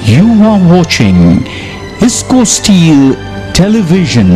You are watching ISCO Steel Television.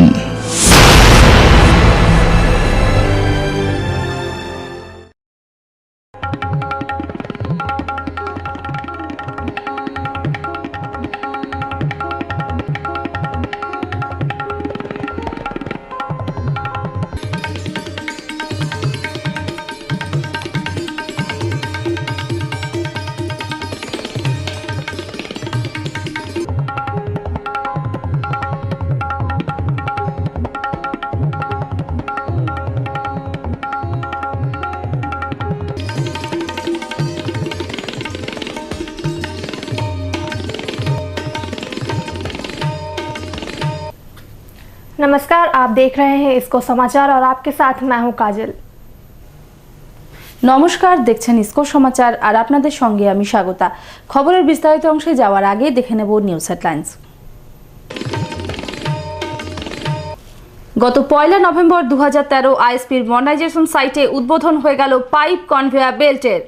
नमस्कार, आप देख रहे हैं इसको समाचार और आपके साथ मैं हूं काजल। নমস্কার, দেখছেন ইসকো সমাচার আর আপনাদের সঙ্গে আমি স্বাগতা। খবরের বিস্তারিত অংশে যাওয়ার আগে দেখে নেব নিউজ হেডলাইন্স। গত 1 নভেম্বর 2013 আইএসপির মডার্নাইজেশন সাইটে উদ্বোধন হয়ে গেল পাইপ কনভেয়ার বেল্টের।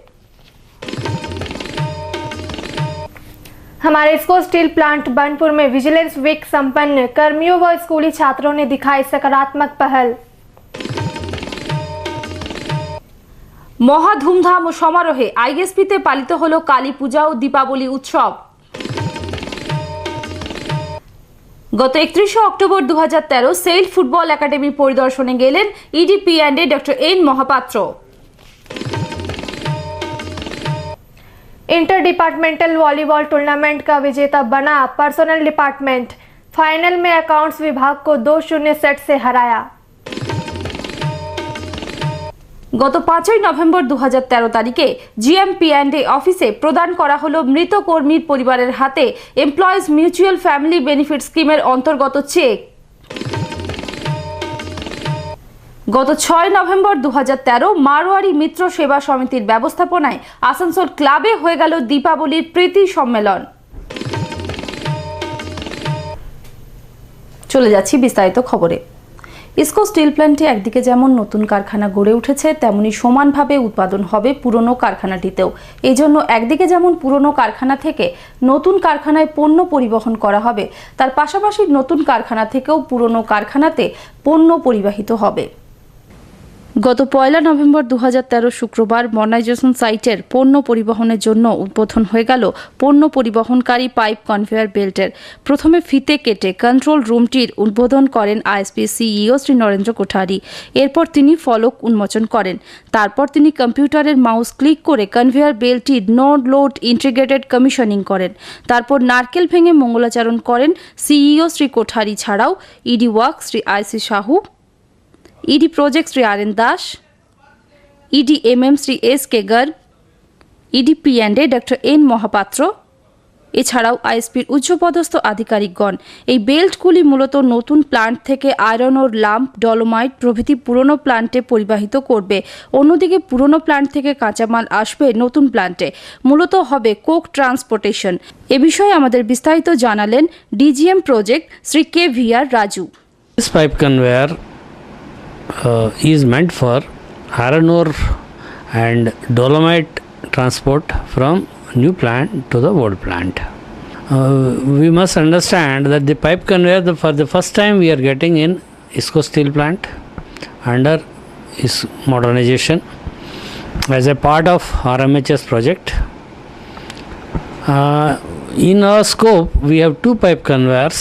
हमारे इसको स्टील प्लांट बनपुर में विजिलेंस वीक संपन्न, कर्मियों व स्कूली छात्रों ने दिखाई सकारात्मक पहल। মহা ধুমধাম ও সমারোহে আইএসপিতে পালিত হলো কালী পূজা ও দীপাবলি উৎসব। গত 31 অক্টোবর 2013 সেল ফুটবল একাডেমি পরিদর্শনে গেলেন ইডিপিএন্ডে doctor N Mahapatra. Inter departmental volleyball tournament का विजेता बना पर्सनल डिपार्टमेंट, फाइनल में अकाउंट्स विभाग को 2-0 सेट से हराया। গত 5 নভেম্বর 2013 তারিখে জিএমপিএন্ডে অফিসে প্রদান করা হলো মৃত কর্মীর পরিবারের হাতে এমপ্লয়িজ মিউচুয়াল ফ্যামিলি বেনিফিট স্কিমের অন্তর্গত চেক। গত 6 নভেম্বর 2013 মারোয়ারি মিত্র সেবা সমিতির ব্যবস্থাপনায় আসানসোল ক্লাবে হয়ে গেল দীপাবলির প্রীতি সম্মেলন। চলে যাচ্ছি বিস্তারিত খবরে। ইসকো স্টিল প্ল্যান্টে একদিকে যেমন নতুন কারখানা গড়ে উঠেছে, তেমনি সমানভাবে উৎপাদন হবে পুরনো কারখানাটিতেও। এই জন্য একদিকে যেমন পুরনো কারখানা থেকে নতুন কারখানায় পণ্য পরিবহন করা হবে, তার পাশাপাশি নতুন কারখানা থেকেও পুরনো কারখানাতে পণ্য পরিবাহিত হবে। গত 1 নভেম্বর 2013 শুক্রবার মডার্নাইজেশন সাইটের পণ্য পরিবহনের জন্য উদ্বোধন হয়ে গেল পণ্য পরিবহনকারী পাইপ কনভেয়ার বেল্টের। প্রথমে ফিতে কেটে কন্ট্রোল রুমটির উদ্বোধন করেন আইএসপি সিইও শ্রী নরেন্দ্র কোঠারি। এরপর তিনি ফলক উন্মোচন করেন। তারপর তিনি কম্পিউটারের মাউস ক্লিক করে কনভেয়ার বেল্টটির নোড লোড ইন্টিগ্রেটেড কমিশনিং করেন। তারপর নারকেল ভেঙে মঙ্গলাচরণ করেন সিইও শ্রী কোঠারি ছাড়াও ED work Shri IC Sahu, ED project Shri R N Das, ED MM Shri S K Garg, ED পিএন্ডে ডক্টর এন মহাপাত্র, এছাড়াও আইএসপির উচ্চপদস্থ আধিকারিকগণ। এই বেল্টগুলি মূলত নতুন প্লান্ট থেকে আয়রন ওর, লাম্প, ডলোমাইট প্রভৃতি পুরনো প্লান্টে পরিবাহিত করবে। অন্যদিকে পুরনো প্লান্ট থেকে কাঁচামাল আসবে নতুন প্লান্টে, মূলত হবে কোক ট্রান্সপোর্টেশন। এ বিষয়ে আমাদের বিস্তারিত জানালেন DGM project Shri K V R Raju. This pipe conveyor is meant for iron ore and dolomite transport from new plant to the old plant. We must understand that the pipe conveyor, for the first time we are getting in ISCO steel plant under its modernization as a part of RMHS project. In our scope we have two pipe conveyors,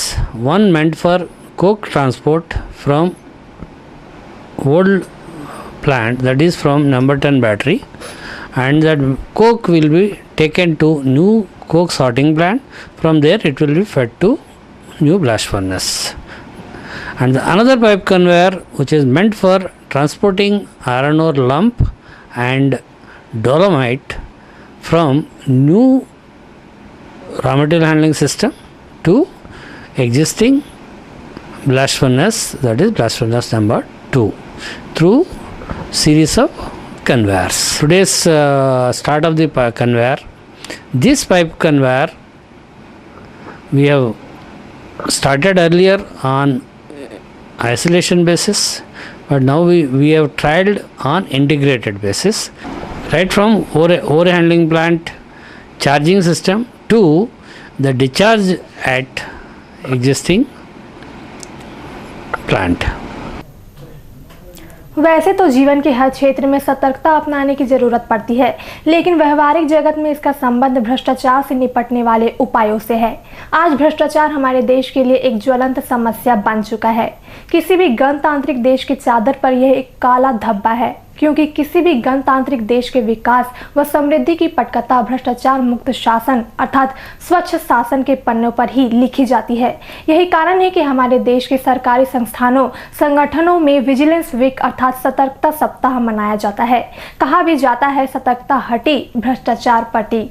one meant for coke transport from old plant, that is from number 10 battery, and that coke will be taken to new coke sorting plant. From there it will be fed to new blast furnace. And another pipe conveyor which is meant for transporting iron ore lump and dolomite from new raw material handling system to existing blast furnace, that is blast furnace number 2, through series of conveyors. Today's start of the conveyor. This pipe conveyor we have started earlier on isolation basis, but now we have tried on integrated basis, right from ore handling plant, charging system to the discharge at existing plant. वैसे तो जीवन के हर क्षेत्र में सतर्कता अपनाने की जरूरत पड़ती है, लेकिन व्यवहारिक जगत में इसका संबंध भ्रष्टाचार से निपटने वाले उपायों से है। आज भ्रष्टाचार हमारे देश के लिए एक ज्वलंत समस्या बन चुका है। किसी भी गणतांत्रिक देश की चादर पर यह एक काला धब्बा है, क्योंकि किसी भी गणतांत्रिक देश के विकास व समृद्धि की पटकथा भ्रष्टाचार मुक्त शासन अर्थात स्वच्छ शासन के पन्नों पर ही लिखी जाती है। यही कारण है कि हमारे देश के सरकारी संस्थानों संगठनों में विजिलेंस वीक अर्थात सतर्कता सप्ताह मनाया जाता है। कहा भी जाता है, सतर्कता हटी भ्रष्टाचार पटी।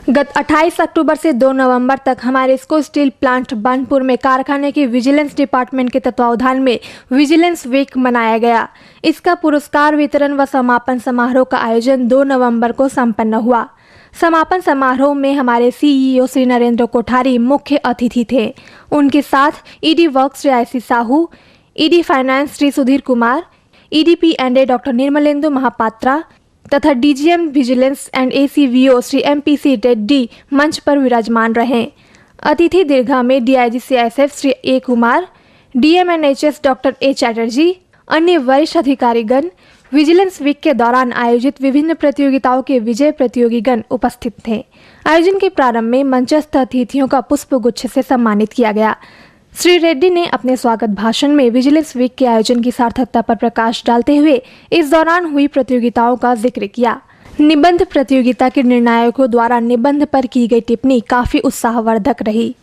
गत 28 अक्टूबर से 2 नवंबर तक हमारे इस्को स्टील प्लांट बानपुर में कारखाने के विजिलेंस डिपार्टमेंट के तत्वावधान में विजिलेंस वीक मनाया गया। इसका पुरस्कार वितरण व समापन समारोह का आयोजन 2 नवंबर को संपन्न हुआ। समापन समारोह में हमारे सीईओ श्री नरेंद्र कोठारी मुख्य अतिथि थे। उनके साथ ED work Shri IC Sahu, ED finance Shri Sudhir Kumar, EDP&A doctor Nirmalendu Mahapatra तथा DGM vigilance and ACVO Shri MPC Reddy मंच पर विराजमान रहे। अतिथि दीर्घा में DIG CISF Shri A Kumar, DMNHS doctor A Chatterjee, अन्य वरिष्ठ अधिकारीगण विजिलेंस वीक के दौरान आयोजित विभिन्न प्रतियोगिताओं के विजय प्रतियोगीगण उपस्थित थे। आयोजन के प्रारंभ में मंचस्थ अतिथियों का पुष्प गुच्छ से सम्मानित किया गया। श्री रेड्डी ने अपने स्वागत भाषण में विजिलेंस वीक के आयोजन की सार्थकता पर प्रकाश डालते हुए इस दौरान हुई प्रतियोगिताओं का जिक्र किया। निबंध प्रतियोगिता के निर्णायकों द्वारा निबंध पर की गई टिप्पणी काफी उत्साहवर्धक रही।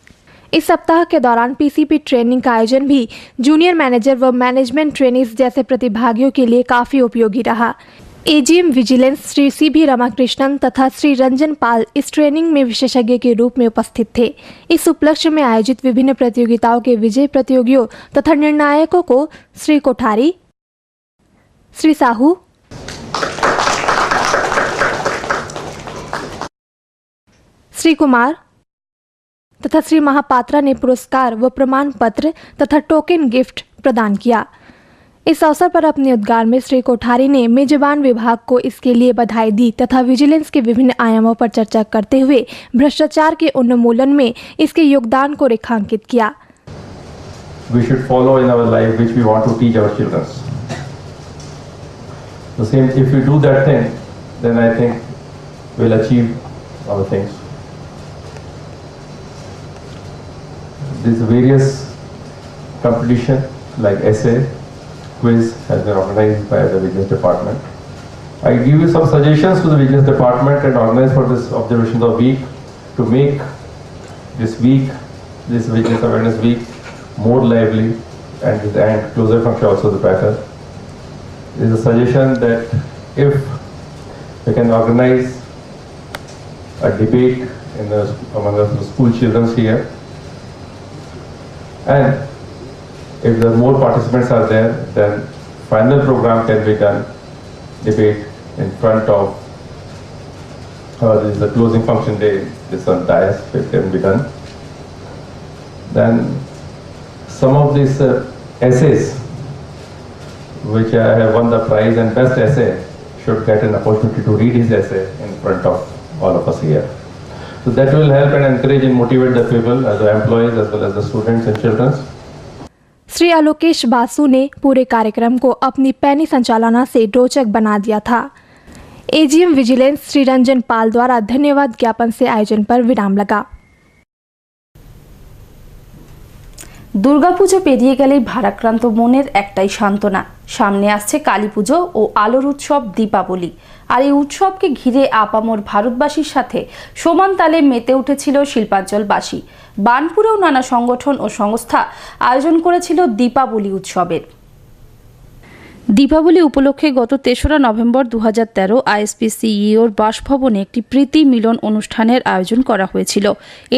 इस सप्ताह के दौरान PCP ट्रेनिंग का आयोजन भी जूनियर मैनेजर व मैनेजमेंट ट्रेनीज जैसे प्रतिभागियों के लिए काफी उपयोगी रहा। AGM vigilance Shri CB Ramakrishnan तथा श्री रंजन पाल इस ट्रेनिंग में विशेषज्ञ के रूप में उपस्थित थे। इस उपलक्ष्य में आयोजित विभिन्न प्रतियोगिताओं के विजय प्रतियोगियों तथा निर्णायकों को श्री कोठारी, श्री साहू, श्री कुमार तथा श्री महापात्रा ने पुरस्कार व प्रमाण पत्र तथा टोकन गिफ्ट प्रदान किया। इस अवसर पर अपने उद्गार में श्री कोठारी ने मेजबान विभाग को इसके लिए बधाई दी तथा विजिलेंस के विभिन्न आयामों पर चर्चा करते हुए भ्रष्टाचार के उन्मूलन में इसके योगदान को रेखांकित किया। We should follow in our life which we want to teach our children. The same, if we do that thing, then I think we'll achieve our things. These various competition like essay, quiz has been organized by the Vigilance Department. I give you some suggestions to the Vigilance Department and organize for this observation of week to make this week, this Vigilance Awareness Week, more lively and closer function also the better. There is a suggestion that if we can organize a debate among the school children here, and if there are more participants are there, then final program can be done, debate in front of, this is the closing function day, this on dais, it can be done. Then some of these essays, which I have won the prize and best essay, should get an opportunity to read his essay in front of all of us here. So that will help and encourage and motivate the people, as the employees as well as the students and children. Shri Alokesh Basu ने पूरे कार्यक्रम को अपनी पैनी संचालना से रोचक बना दिया था। AGM विजिलेंस श्री रंजन पाल द्वारा धन्यवाद ज्ञापन से आयोजन पर विराम लगा। দুর্গাপুজো পেরিয়ে গেলেই ভারাক্রান্ত মনের একটাই সান্ত্বনা, সামনে আসছে কালীপুজো ও আলোর উৎসব দীপাবলি। আর এই উৎসবকে ঘিরে আপামর ভারতবাসীর সাথে সমান তালে মেতে উঠেছিল শিল্পাঞ্চলবাসী। বানপুরেও নানা সংগঠন ও সংস্থা আয়োজন করেছিল দীপাবলি উৎসবের। দীপাবলি উপলক্ষে গত ৩রা নভেম্বর ২০১৩ ISP-CEOর বাসভবনে একটি প্রীতি মিলন অনুষ্ঠানের আয়োজন করা হয়েছিল।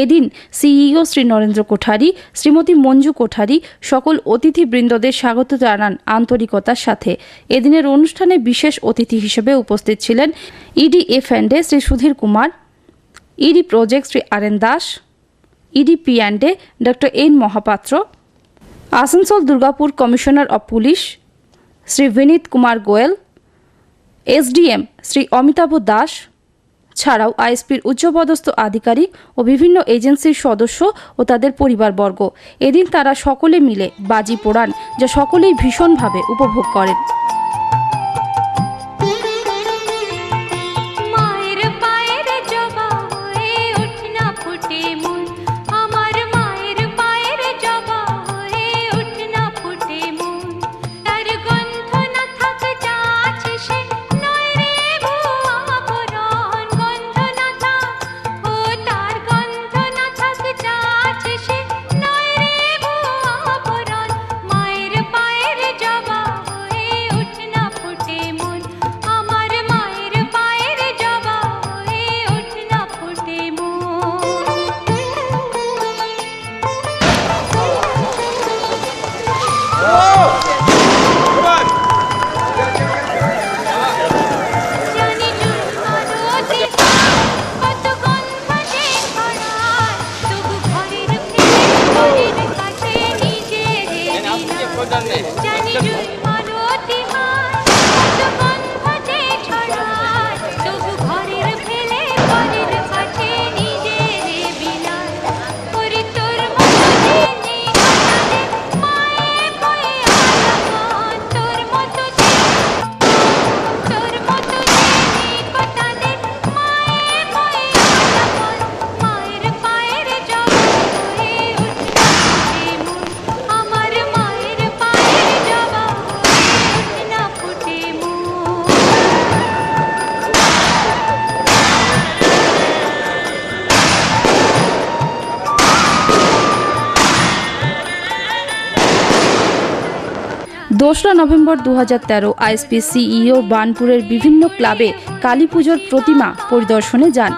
এদিন সিইও শ্রী নরেন্দ্র কোঠারি, শ্রীমতী মঞ্জু কোঠারি সকল অতিথিবৃন্দদের স্বাগত জানান আন্তরিকতার সাথে। এদিনের অনুষ্ঠানে বিশেষ অতিথি হিসেবে উপস্থিত ছিলেন EDF&A Shri Sudhir Kumar, ED project Shri RN Das, EDP&A doctor N Mohapatra, Asansol Durgapur commissioner of police Shri Vineet Kumar Goel, SDM Shri Amitabh Das, ছাড়াও আইএসপির উচ্চপদস্থ আধিকারিক ও বিভিন্ন এজেন্সির সদস্য ও তাদের পরিবারবর্গ। এদিন তারা সকলে মিলে বাজি পোড়ান, যা সকলেই ভীষণভাবে উপভোগ করেন। দোসরা নভেম্বর 2013 আইএসপি সিইও বার্নপুরের বিভিন্ন ক্লাবে কালী পুজোর প্রতিমা পরিদর্শনে যান।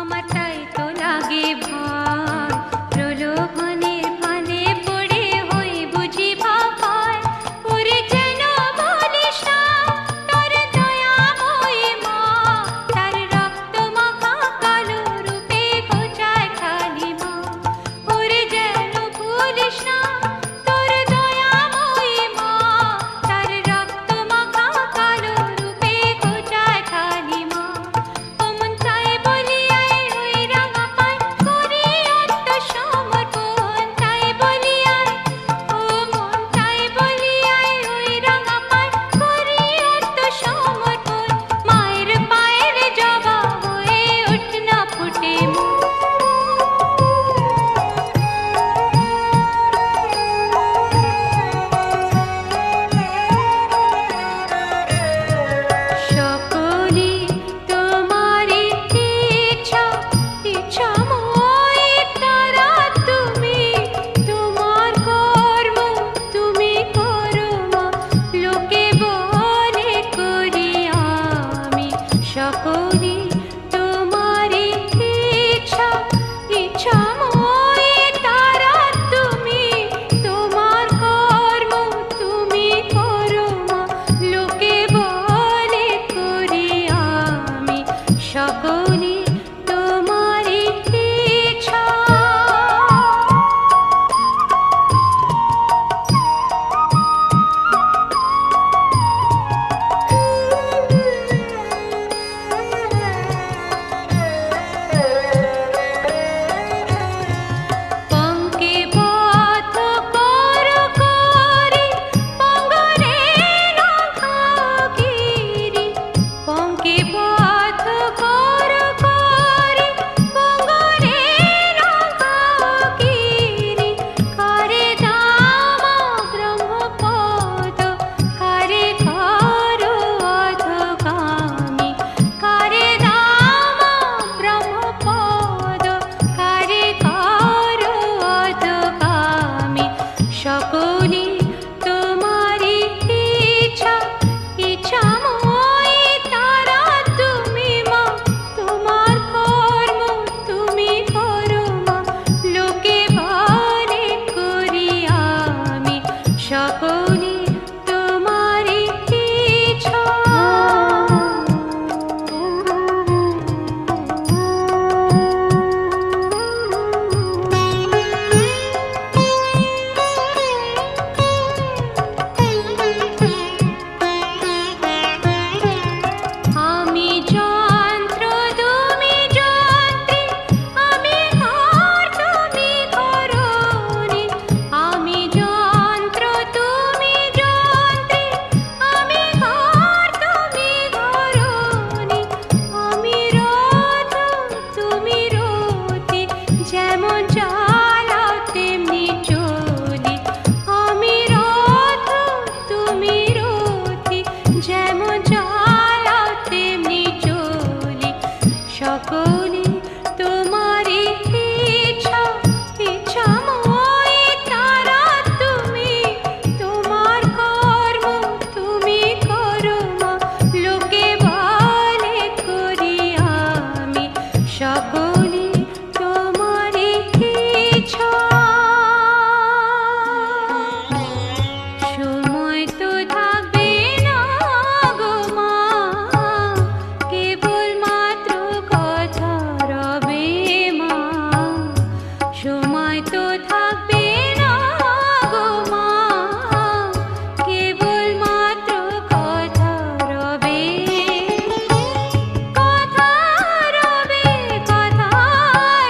সকলে তোমারই ইচ্ছা ইচ্ছাময় তারা তুমি তোমার কর্ম তুমি করো মা লোকে বলে করি আমি সকলে তোমারই ইচ্ছা সময় তো থাকবে না গো মা কেবল মাত্র কথা রবে মা সময় তো থাকবে না গো মা কেবল মাত্র কথা রবে কথা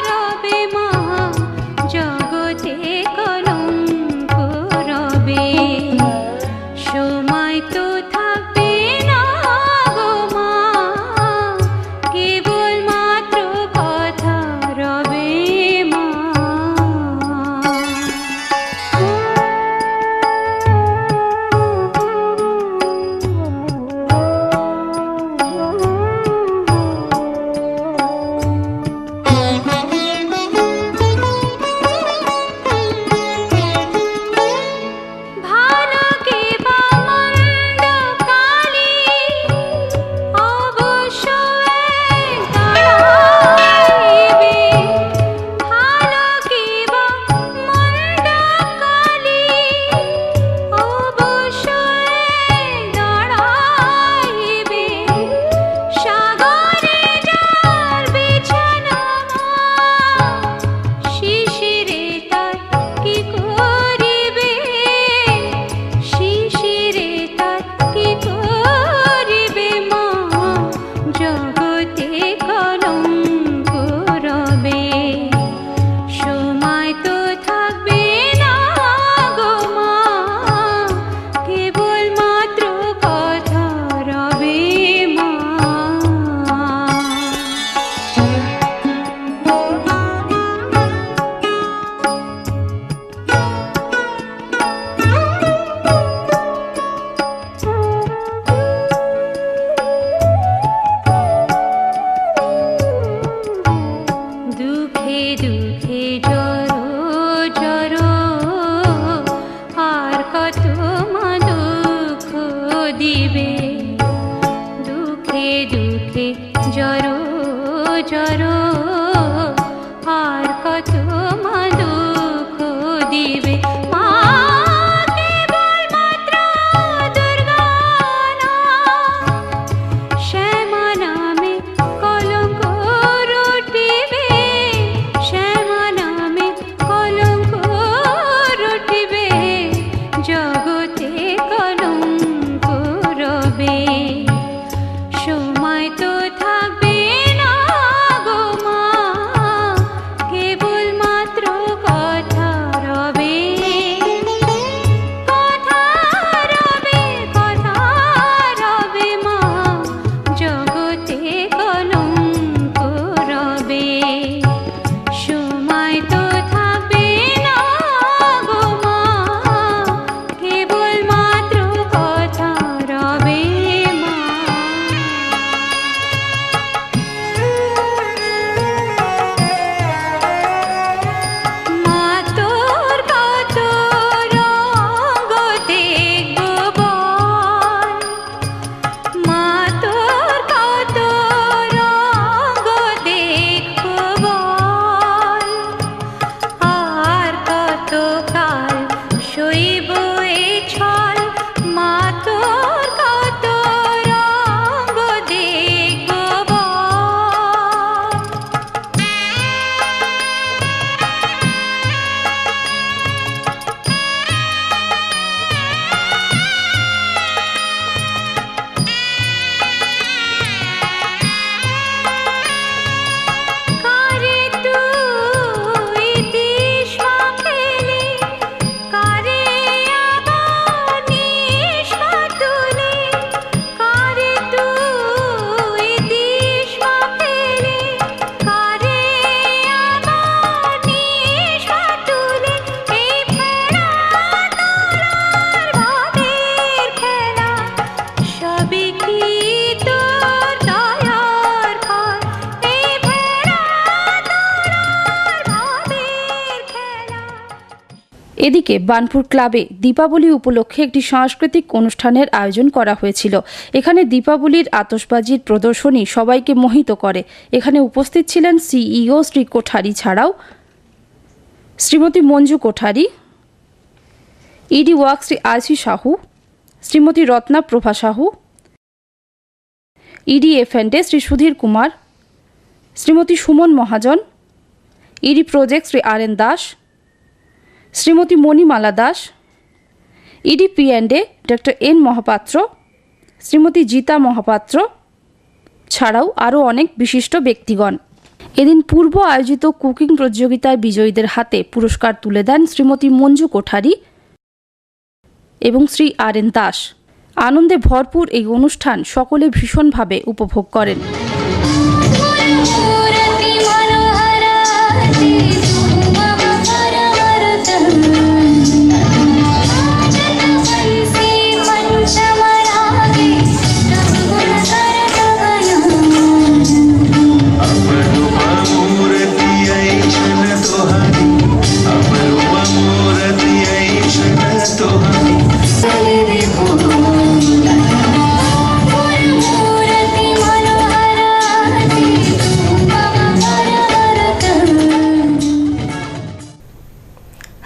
রবে মা জগতে কলঙ্ক রবে সময় তো থাকবে না গো মা কেবল মাত্র কথা রবে মা ভালো কি বা মন্দ কালি অবশ্যই দাঁড়াইবে ভালো কি বা মন্দ কালি অবশ্যই দাঁড়াইবে সাগরে যার বিছানা শিশিরে তার কি করিবে শিশিরে তার কি করিবে মা জগতে কলঙ্ক রবে সময় তো থাকবে না গো মা কেবল মাত্র কথা রবে মা দুঃখে দুঃখে জড়ো জড়ো আর কত মা দুঃখ দিবে দুঃখে দুঃখে জড়ো জড়ো আর কত মা দুঃখ দিবে মা কেবল মাত্র দুর্গা না শ্যামা নামে কলঙ্ক রটিবে শ্যামা নামে কলঙ্ক রটিবে জগতে কলঙ্ক রবে সময় তো থাকবে না গো মা এদিকে বার্নপুর ক্লাবে দীপাবলি উপলক্ষে একটি সাংস্কৃতিক অনুষ্ঠানের আয়োজন করা হয়েছিল। এখানে দীপাবলির আতশবাজির প্রদর্শনী সবাইকে মোহিত করে। এখানে উপস্থিত ছিলেন সিইও শ্রী কোঠারি ছাড়াও Shrimati Manju Kothari, ED work Shri IC Sahu, Shrimati Ratna Prabha Sahu, ED F and D Shri Sudhir Kumar, Shrimati Suman Mahajan, ED project Shri R N Das, Shrimati Manimala Das, ED P and D doctor N Mahapatra, Shrimati Jita Mahapatra ছাড়াও আরও অনেক বিশিষ্ট ব্যক্তিগণ। এদিন পূর্ব আয়োজিত কুকিং প্রতিযোগিতায় বিজয়ীদের হাতে পুরস্কার তুলে দেন শ্রীমতী মঞ্জু কোঠারি এবং শ্রী আর এন দাস। আনন্দে ভরপুর এই অনুষ্ঠান সকলে ভীষণভাবে উপভোগ করেন।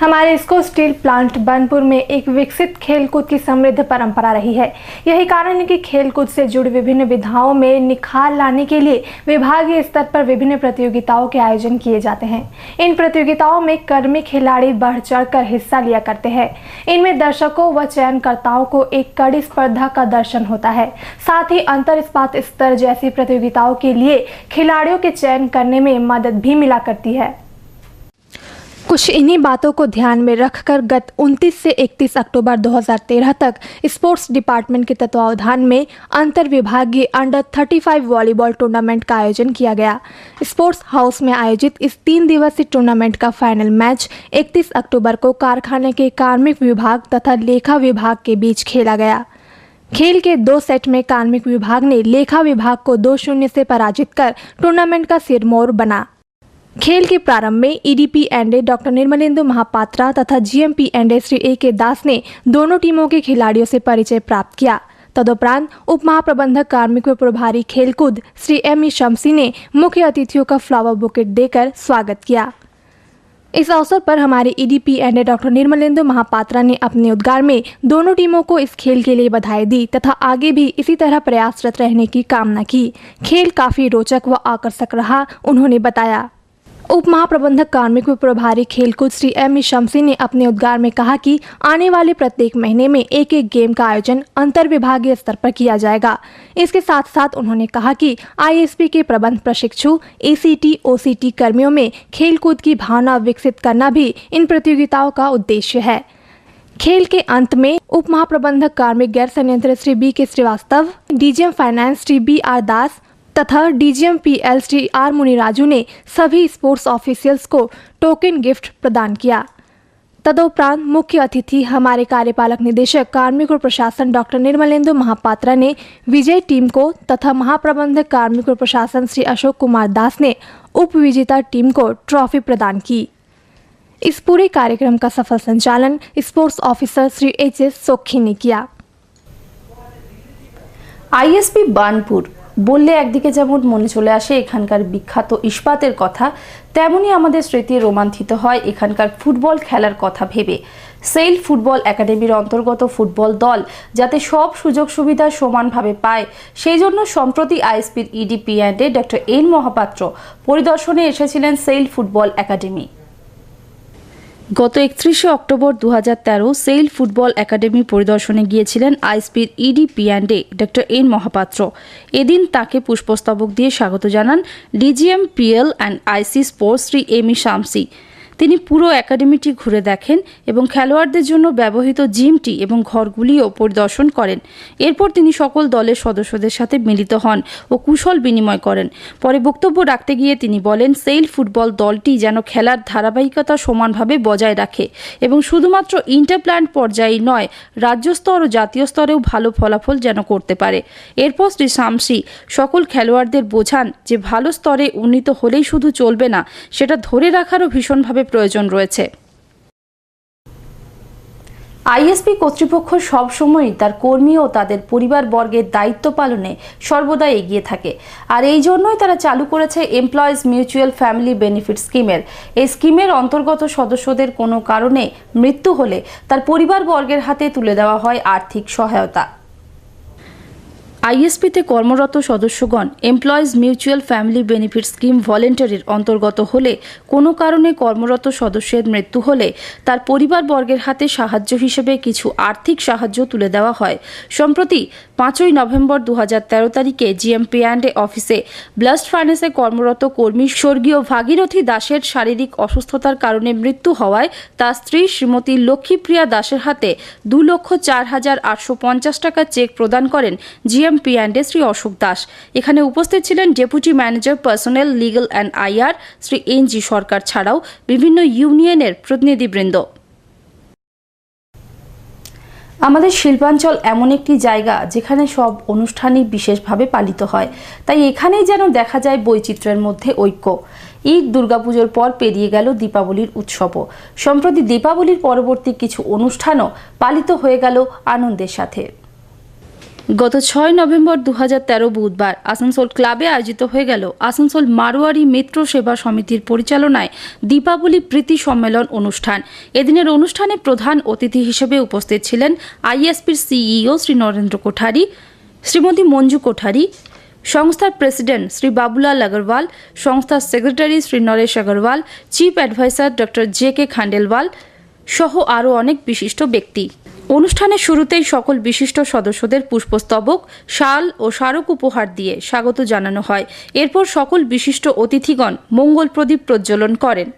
हमारे इसको स्टील प्लांट बानपुर में एक विकसित खेलकूद की समृद्ध परंपरा रही है। यही कारण है कि खेलकूद से जुड़ी विभिन्न विधाओं में निखार लाने के लिए विभागीय स्तर पर विभिन्न प्रतियोगिताओं के आयोजन किए जाते हैं। इन प्रतियोगिताओं में कर्मी खिलाड़ी बढ़ चढ़कर हिस्सा लिया करते हैं। इनमें दर्शकों व चयनकर्ताओं को एक कड़ी स्पर्धा का दर्शन होता है। साथ ही अंतर इस्पात स्तर जैसी प्रतियोगिताओं के लिए खिलाड़ियों के चयन करने में मदद भी मिला करती है। कुछ इन्हीं बातों को ध्यान में रखकर गत 29 से 31 अक्टूबर 2013 तक स्पोर्ट्स डिपार्टमेंट के तत्वावधान में अंतर विभागीय अंडर 35 वॉलीबॉल टूर्नामेंट का आयोजन किया गया। स्पोर्ट्स हाउस में आयोजित इस 3 दिवसीय टूर्नामेंट का फाइनल मैच 31 अक्टूबर को कारखाने के कार्मिक विभाग तथा लेखा विभाग के बीच खेला गया। खेल के 2 सेट में कार्मिक विभाग ने लेखा विभाग को 2-0 से पराजित कर टूर्नामेंट का सिरमौर बना। खेल के प्रारंभ में ईडीपी एंडे डॉक्टर निर्मलेंदु महापात्रा तथा जीएमपी एंडे श्री ए के दास ने दोनों टीमों के खिलाड़ियों से परिचय प्राप्त किया। तदुपरांत उप महाप्रबंधक कार्मिक व प्रभारी खेलकूद श्री एम ई शमसी ने मुख्य अतिथियों का फ्लावर बुकेट देकर स्वागत किया। इस अवसर पर हमारे ईडीपी एंडे डॉक्टर निर्मलेंदु महापात्रा ने अपने उद्गार में दोनों टीमों को इस खेल के लिए बधाई दी तथा आगे भी इसी तरह प्रयासरत रहने की कामना की। खेल काफी रोचक व आकर्षक रहा, उन्होंने बताया। उप महाप्रबंधक कार्मिक व प्रभारी खेलकूद श्री एम ई शमसी ने अपने उद्गार में कहा कि आने वाले प्रत्येक महीने में एक गेम का आयोजन अंतर विभागीय स्तर पर किया जाएगा। इसके साथ साथ उन्होंने कहा कि आईएसपी के प्रबंध प्रशिक्षु एसीटी ओसीटी कर्मियों में खेलकूद की भावना विकसित करना भी इन प्रतियोगिताओं का उद्देश्य है। खेल के अंत में उप महाप्रबंधक कार्मिक गैर संयंत्र Shri B K Srivastava, DGM finance Shri B R Das तथा DGM PL Shri R Muniraju ने सभी स्पोर्ट्स ऑफिशियल्स को टोकन गिफ्ट प्रदान किया। तदुपरांत मुख्य अतिथि हमारे कार्यपालक निदेशक कार्मिक और प्रशासन डॉक्टर निर्मलेंदु महापात्रा ने विजय टीम को तथा महाप्रबंधक कार्मिक और प्रशासन श्री अशोक कुमार दास ने उप विजेता टीम को ट्रॉफी प्रदान की। इस पूरे कार्यक्रम का सफल संचालन sports officer Shri H S सोखी ने किया। आईएसपी बानपुर বললে একদিকে যেমন মনে চলে আসে এখানকার বিখ্যাত ইস্পাতের কথা, তেমনি আমাদের স্মৃতি রোমাঞ্চিত হয় এখানকার ফুটবল খেলার কথা ভেবে। সেল ফুটবল একাডেমির অন্তর্গত ফুটবল দল যাতে সব সুযোগ সুবিধা সমানভাবে পায়, সেই জন্য সম্প্রতি আইএসপির ইডিপি এন্ডে ডক্টর এন মহাপাত্র পরিদর্শনে এসেছিলেন সেল ফুটবল একাডেমি। গত 31 অক্টোবর 2013 সেল ফুটবল একাডেমি পরিদর্শনে গিয়েছিলেন আইএসপির ইডিপি এন্ডে ডক্টর এন মহাপাত্র। এদিন তাকে পুষ্পস্তবক দিয়ে স্বাগত জানান DGM PL and IC sports Shri M E Shamsi. তিনি পুরো একাডেমিটি ঘুরে দেখেন এবং খেলোয়াড়দের জন্য ব্যবহৃত জিমটি এবং ঘরগুলিও পরিদর্শন করেন। এরপর তিনি সকল দলের সদস্যদের সাথে মিলিত হন ও কুশল বিনিময় করেন। পরে বক্তব্য রাখতে গিয়ে তিনি বলেন, সেল ফুটবল দলটি যেন খেলার ধারাবাহিকতা সমানভাবে বজায় রাখে এবং শুধুমাত্র ইন্টারপ্ল্যান্ট পর্যায়েই নয়, রাজ্য স্তর ও জাতীয় স্তরেও ভালো ফলাফল যেন করতে পারে। এরপর শ্রী শামসি সকল খেলোয়াড়দের বোঝান যে ভালো স্তরে উন্নীত হলেই শুধু চলবে না, সেটা ধরে রাখারও ভীষণভাবে প্রয়োজন রয়েছে। আইএসপি কর্তৃপক্ষ সবসময়ই তার কর্মী ও তাদের পরিবারবর্গের দায়িত্ব পালনে সর্বদা এগিয়ে থাকে, আর এই জন্যই তারা চালু করেছে এমপ্লয়িজ মিউচুয়াল ফ্যামিলি বেনিফিট স্কিমের। এই স্কিমের অন্তর্গত সদস্যদের কোনো কারণে মৃত্যু হলে তার পরিবারবর্গের হাতে তুলে দেওয়া হয় আর্থিক সহায়তা। আইএসপিতে কর্মরত সদস্যগণ employees mutual family benefit scheme ভলেন্টারির অন্তর্গত হলে কোনো কারণে কর্মরত সদস্যের মৃত্যু হলে তার পরিবারবর্গের হাতে সাহায্য হিসেবে কিছু আর্থিক সাহায্য তুলে দেওয়া হয়। সম্প্রতি 5ই নভেম্বর 2013 তারিখে জিএমপি&এ অফিসে ব্লাস্ট ফার্নেসে কর্মরত কর্মী স্বর্গীয় ভাগীরথী দাসের শারীরিক অসুস্থতার কারণে মৃত্যু হওয়ায় তার স্ত্রী শ্রীমতী লক্ষ্মীপ্রিয়া দাসের হাতে 2,04,850 টাকা চেক প্রদান করেন জিএমপি&এ শ্রী অশোক দাস। এখানে উপস্থিত ছিলেন deputy manager personnel, legal and IR Shri NG. Sarkar ছাড়াও বিভিন্ন ইউনিয়নের প্রতিনিধিবৃন্দ। আমাদের শিল্পাঞ্চল এমন একটি জায়গা যেখানে সব অনুষ্ঠানই বিশেষভাবে পালিত হয়, তাই এখানেই যেন দেখা যায় বৈচিত্র্যের মধ্যে ঐক্য। ঈদ, দুর্গাপুজোর পর পেরিয়ে গেল দীপাবলির উৎসবও। সম্প্রতি দীপাবলির পরবর্তী কিছু অনুষ্ঠানও পালিত হয়ে গেল আনন্দের সাথে। গত 6 নভেম্বর 2013 বুধবার আসানসোল ক্লাবে আয়োজিত হয়ে গেল আসানসোল মারোয়ারি মিত্র সেবা সমিতির পরিচালনায় দীপাবলি প্রীতি সম্মেলন অনুষ্ঠান। এদিনের অনুষ্ঠানে প্রধান অতিথি হিসেবে উপস্থিত ছিলেন আইএসপির সিইও শ্রী নরেন্দ্র কোঠারি, শ্রীমতী মঞ্জু কোঠারি, সংস্থার প্রেসিডেন্ট শ্রী বাবুলাল আগরওয়াল, সংস্থার secretary Shri Naresh Agarwal, chief adviser doctor JK. Khandelwal সহ আরও অনেক বিশিষ্ট ব্যক্তি। অনুষ্ঠানের শুরুতেই সকল বিশিষ্ট সদস্যদের পুষ্পস্তবক, শাল ও স্মারক উপহার দিয়ে স্বাগত জানানো হয়। এরপর সকল বিশিষ্ট অতিথিগণ মঙ্গল প্রদীপ প্রজ্বলন করেন।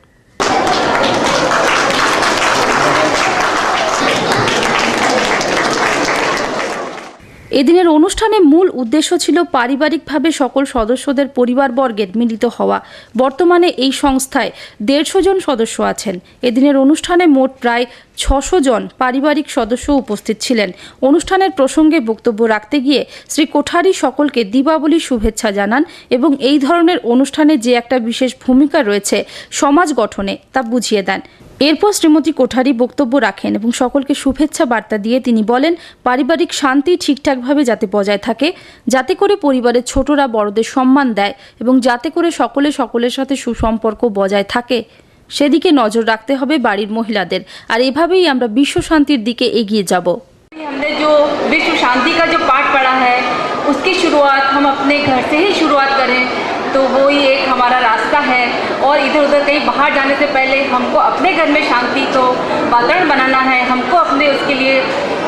এদিনের অনুষ্ঠানে মূল উদ্দেশ্য ছিল পারিবারিকভাবে সকল সদস্যদের পরিবারবর্গের মিলিত হওয়া। বর্তমানে এই সংস্থায় 150 জন সদস্য আছেন। এদিনের অনুষ্ঠানে মোট প্রায় 600 জন পারিবারিক সদস্য উপস্থিত ছিলেন। অনুষ্ঠানের প্রসঙ্গে বক্তব্য রাখতে গিয়ে শ্রী কোঠারি সকলকে দীপাবলির শুভেচ্ছা জানান এবং এই ধরনের অনুষ্ঠানে যে একটা বিশেষ ভূমিকা রয়েছে সমাজ গঠনে তা বুঝিয়ে দেন। এরপর শ্রীমতী কোঠারি বক্তব্য রাখেন এবং সকলকে শুভেচ্ছা বার্তা দিয়ে তিনি বলেন, পারিবারিক শান্তি ঠিকঠাকভাবে যাতে বজায় থাকে, যাতে করে পরিবারের ছোটরা বড়দের সম্মান দেয় এবং যাতে করে সকলের সাথে সুসম্পর্ক বজায় থাকে, সেদিকে নজর রাখতে হবে বাড়ির মহিলাদের। আর এভাবেই আমরা বিশ্ব শান্তির দিকে এগিয়ে যাব। हमने जो विश्व शांति का जो पाठ पढ़ा है उसकी शुरुआत हम अपने घर से ही शुरुआत करें तो वो ही एक हमारा रास्ता है। और इधर उधर कहीं बाहर जाने से पहले हमको अपने घर में शांति तो वातावरण बनाना है, हमको अपने उसके लिए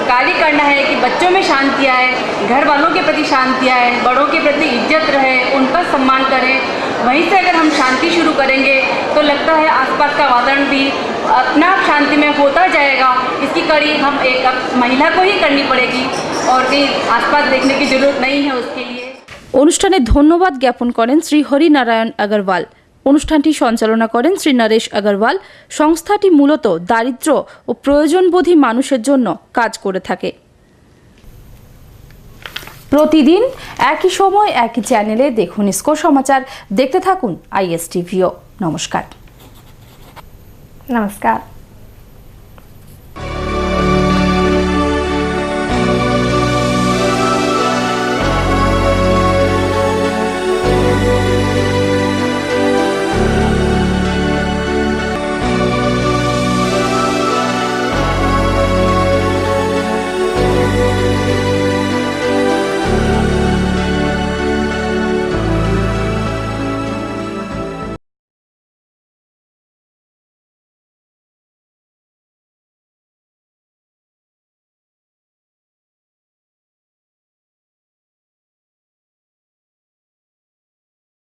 कार्य करना है कि बच्चों में शांति आए, घर वालों के प्रति शांति आए, बड़ों के प्रति इज्जत रहे, उनका सम्मान करें। वहीं से अगर हम शांति शुरू करेंगे तो लगता है आसपास का वातावरण भी अपना आप शांति में होता जाएगा। इसकी कड़ी हम एक महिला को ही करनी पड़ेगी और कहीं आसपास देखने की जरूरत नहीं है उसके लिए। অনুষ্ঠানে ধন্যবাদ জ্ঞাপন করেন শ্রী হরিনারায়ণ আগরওয়াল। অনুষ্ঠানটি সঞ্চালনা করেন শ্রী নরেশ আগরওয়াল। সংস্থাটি মূলত দারিদ্র ও প্রয়োজনবোধী মানুষের জন্য কাজ করে থাকে। প্রতিদিন একই সময় একই চ্যানেলে দেখুন ইসকো সমাচার। দেখতে থাকুন ISTVও। নমস্কার। नमस्कार।